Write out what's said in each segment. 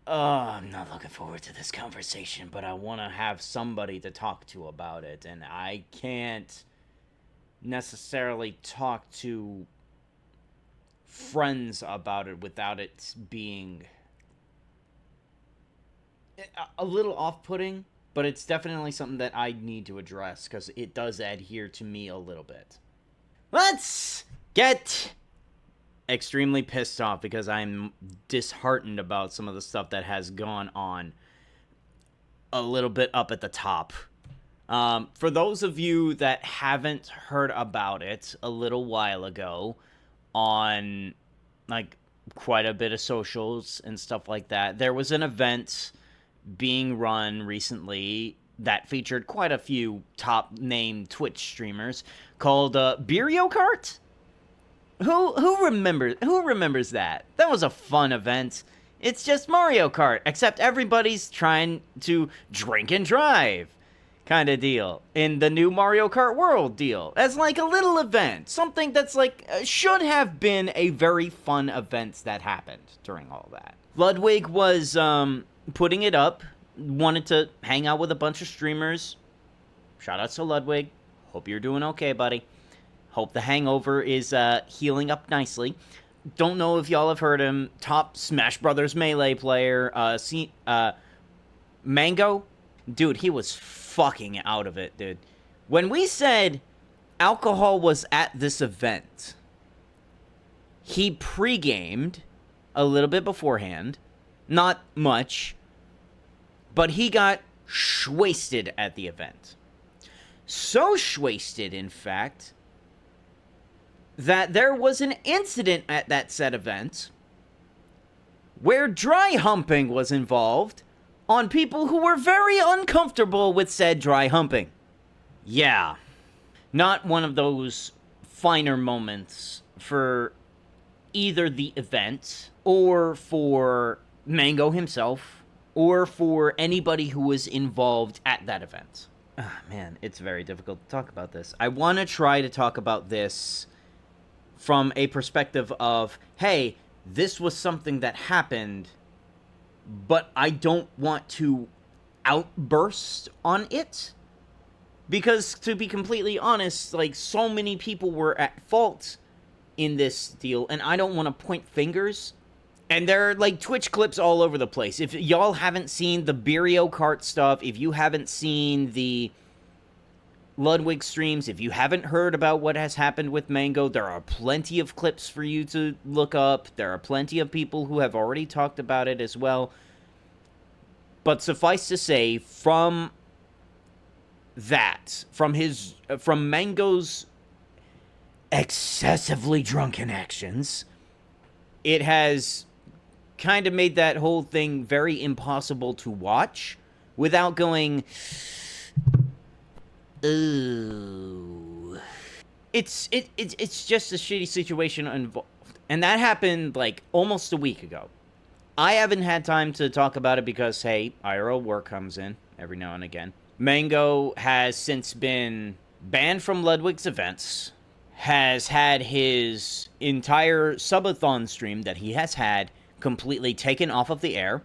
I'm not looking forward to this conversation, but I want to have somebody to talk to about it, and I can't necessarily talk to friends about it without it being a little off-putting, but it's definitely something that I need to address because it does adhere to me a little bit. Let's get extremely pissed off because I'm disheartened about some of the stuff that has gone on a little bit up at the top. For those of you that haven't heard about it a little while ago on like quite a bit of socials and stuff like that, there was an event being run recently that featured quite a few top name Twitch streamers called Beerio Kart. Who remembers that? That was a fun event. It's just Mario Kart, except everybody's trying to drink and drive kind of deal in the new Mario Kart World deal. As like a little event, something that's like should have been a very fun event that happened during all that. Ludwig was putting it up, wanted to hang out with a bunch of streamers. Shout out to Ludwig. Hope you're doing okay, buddy. Hope the hangover is healing up nicely. Don't know if y'all have heard him. Top Smash Brothers Melee player. MANG0. Dude, he was fucking out of it, dude. When we said alcohol was at this event, he pre-gamed a little bit beforehand. Not much. But he got shwasted at the event. So shwasted, in fact, that there was an incident at that said event where dry humping was involved on people who were very uncomfortable with said dry humping. Yeah. Not one of those finer moments for either the event or for MANG0 himself or for anybody who was involved at that event. Ah, man, it's very difficult to talk about this. I want to try to talk about this from a perspective of, hey, this was something that happened, but I don't want to outburst on it. Because, to be completely honest, like, so many people were at fault in this deal, and I don't want to point fingers. And there are, like, Twitch clips all over the place. If y'all haven't seen the Beerio Kart stuff, if you haven't seen the Ludwig streams, if you haven't heard about what has happened with MANG0, there are plenty of clips for you to look up. There are plenty of people who have already talked about it as well. But suffice to say, from MANG0's excessively drunken actions, it has kind of made that whole thing very impossible to watch without going, ooh. It's just a shitty situation involved. And that happened, like, almost a week ago. I haven't had time to talk about it because, hey, IRL work comes in every now and again. MANG0 has since been banned from Ludwig's events, has had his entire subathon stream that he has had completely taken off of the air,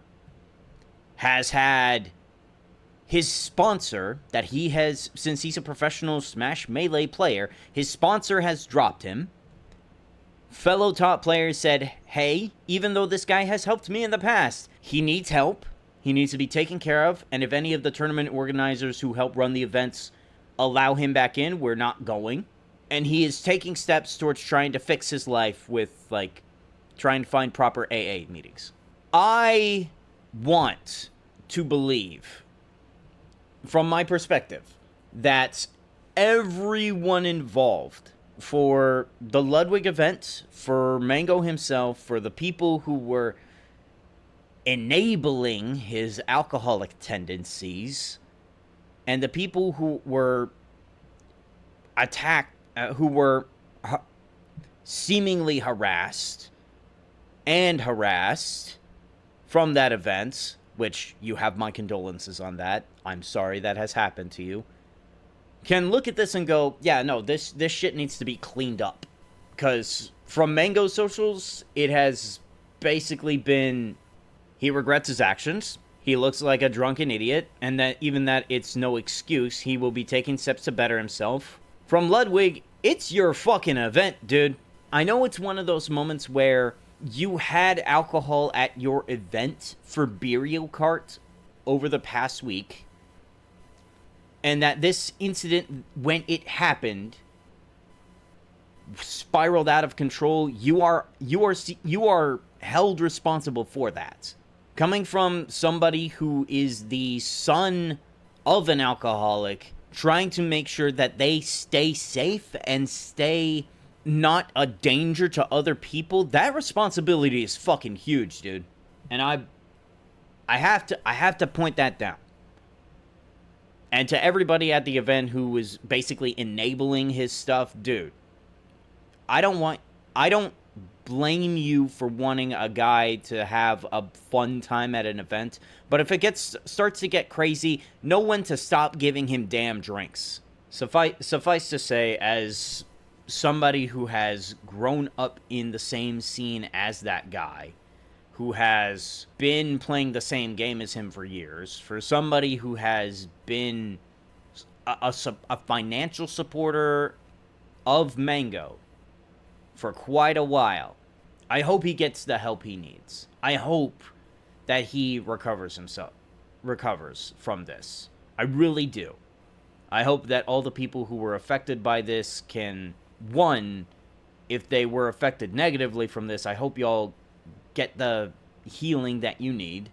has had his sponsor that he has, since he's a professional Smash Melee player, his sponsor has dropped him. Fellow top players said, hey, even though this guy has helped me in the past, he needs help. He needs to be taken care of. And if any of the tournament organizers who help run the events allow him back in, we're not going. And he is taking steps towards trying to fix his life with, like, trying to find proper AA meetings. I want to believe, from my perspective, that everyone involved, for the Ludwig event, for MANG0 himself, for the people who were enabling his alcoholic tendencies, and the people who were attacked, who were seemingly harassed from that event, which you have my condolences on that. I'm sorry that has happened to you. Can look at this and go, yeah, no, this shit needs to be cleaned up. Because from MANG0 socials, it has basically been He regrets his actions. He looks like a drunken idiot, and that even that it's no excuse, he will be taking steps to better himself. From Ludwig, it's your fucking event, dude. I know it's one of those moments where you had alcohol at your event for Beerio Kart over the past week, and that this incident, when it happened, spiraled out of control. You are held responsible for that. Coming from somebody who is the son of an alcoholic, trying to make sure that they stay safe and stay not a danger to other people, that responsibility is fucking huge, dude. And I have to point that down. And to everybody at the event who was basically enabling his stuff, dude, I don't blame you for wanting a guy to have a fun time at an event, but if it starts to get crazy, know when to stop giving him damn drinks. Suffice to say, as somebody who has grown up in the same scene as that guy, who has been playing the same game as him for years, for somebody who has been a financial supporter of MANG0 for quite a while, I hope he gets the help he needs. I hope that he recovers from this. I really do. I hope that all the people who were affected by this can, one, if they were affected negatively from this, I hope y'all get the healing that you need.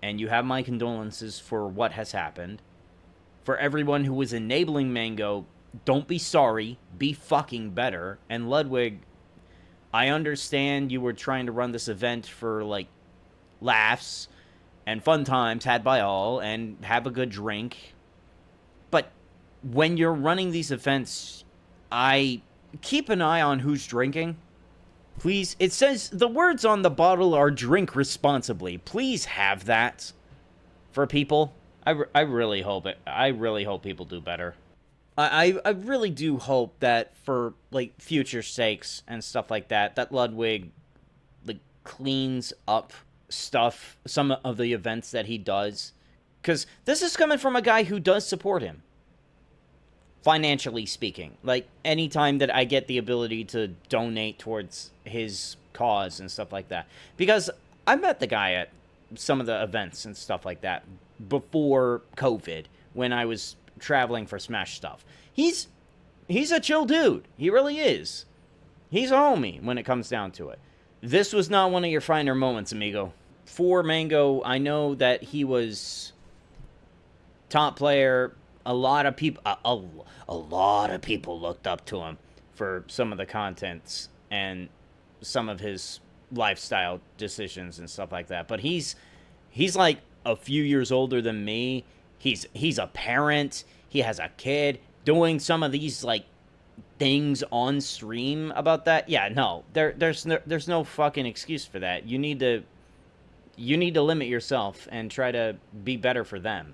And you have my condolences for what has happened. For everyone who was enabling MANG0, don't be sorry, be fucking better. And Ludwig, I understand you were trying to run this event for, like, laughs and fun times had by all and have a good drink. But when you're running these events, I keep an eye on who's drinking. Please, it says the words on the bottle are drink responsibly. Please have that for people. I really hope it. I really hope people do better. I really do hope that for, like, future sakes and stuff like that, that Ludwig, like, cleans up stuff, some of the events that he does. Because this is coming from a guy who does support him. Financially speaking. Like, anytime that I get the ability to donate towards his cause and stuff like that. Because I met the guy at some of the events and stuff like that before COVID, when I was traveling for Smash stuff. He's a chill dude. He really is. He's a homie when it comes down to it. This was not one of your finer moments, amigo. For MANG0, I know that he was top player. A lot of people looked up to him for some of the contents and some of his lifestyle decisions and stuff like that. But he's like a few years older than me. He's a parent. He has a kid. Doing some of these, like, things on stream about that. Yeah, no. There's no fucking excuse for that. You need to limit yourself and try to be better for them.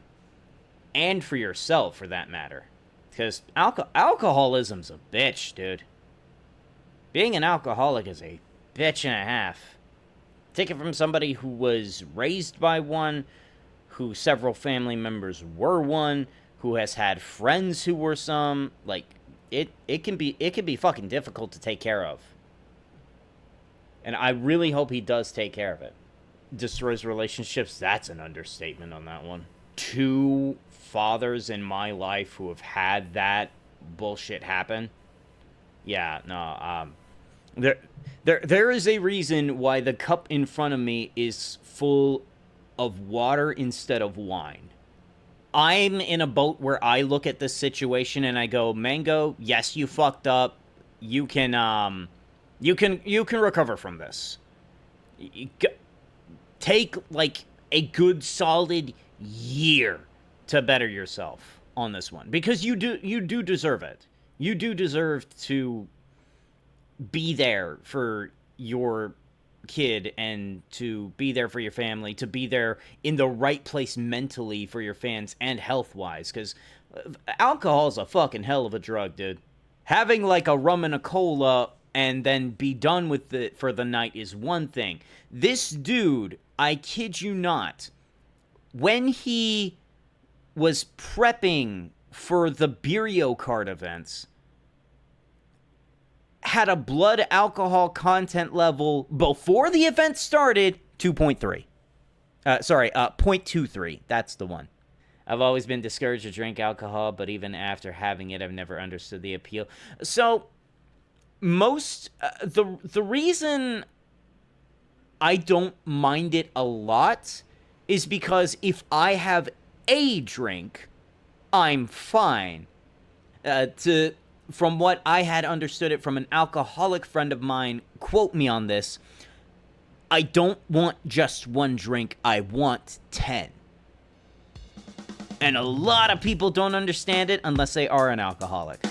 And for yourself, for that matter. Because alcoholism's a bitch, dude. Being an alcoholic is a bitch and a half. Take it from somebody who was raised by one, who several family members were one, who has had friends who were some. Like, it can be fucking difficult to take care of. And I really hope he does take care of it. Destroys relationships, that's an understatement on that one. 2 fathers in my life who have had that bullshit happen. Yeah, no, there is a reason why the cup in front of me is full of water instead of wine. I'm in a boat where I look at this situation and I go, MANG0, yes, you fucked up. You can recover from this. Take, like, a good solid year to better yourself on this one, because you do deserve it. You do deserve to be there for your kid and to be there for your family, to be there in the right place mentally for your fans and health-wise, because alcohol is a fucking hell of a drug, dude. Having, like, a rum and a cola and then be done with it for the night is one thing. This dude, I kid you not, when he was prepping for the Beerio Kart events, had a blood alcohol content level before the event started, 2.3. 0.23. That's the one. I've always been discouraged to drink alcohol, but even after having it, I've never understood the appeal. So, the reason I don't mind it a lot is because if I have a drink, I'm fine. From what I had understood it from an alcoholic friend of mine, quote me on this, I don't want just one drink, I want 10. And a lot of people don't understand it unless they are an alcoholic.